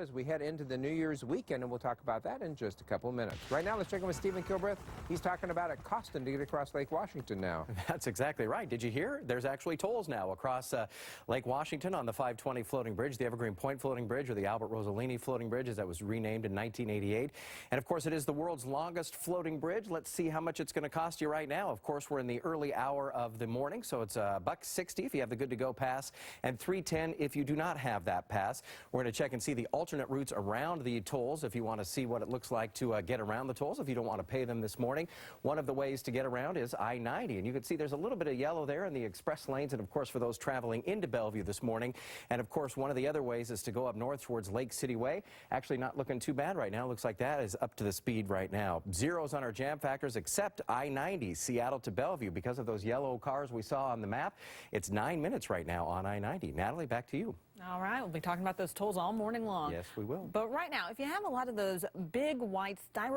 as we head into the New Year's weekend, and we'll talk about that in just a couple of minutes. Right now, let's check in with Stephen Kilbreath. He's talking about it costing to get across Lake Washington now. That's exactly right. Did you hear? There's actually tolls now across Lake Washington on the 520 floating bridge, the Evergreen Point floating bridge, or the Albert Rossellini floating bridge, as that was renamed in 1988. And of course, it is the world's longest floating bridge. Let's see how much it's going to cost you right now. Of course, we're in the early hour of the morning, so it's $1.60 if you have the good to go pass, and $3.10 if you do not have that pass. We're going to check and see the alternate routes around the tolls if you want to see what it looks like to get around the tolls if you don't want to pay them this morning. One of the ways to get around is I-90, and you can see there's a little bit of yellow there in the express lanes, and of course for those traveling into Bellevue this morning. And of course one of the other ways is to go up north towards Lake City Way. Actually not looking too bad right now. Looks like that is up to the speed right now. Zeros on our jam factors except I-90, Seattle to Bellevue. Because of those yellow cars we saw on the map, it's 9 minutes right now on I-90. Natalie, back to you. All right, we'll be talking about those tolls all morning long. Yes, we will. But right now, if you have a lot of those big white styrofoam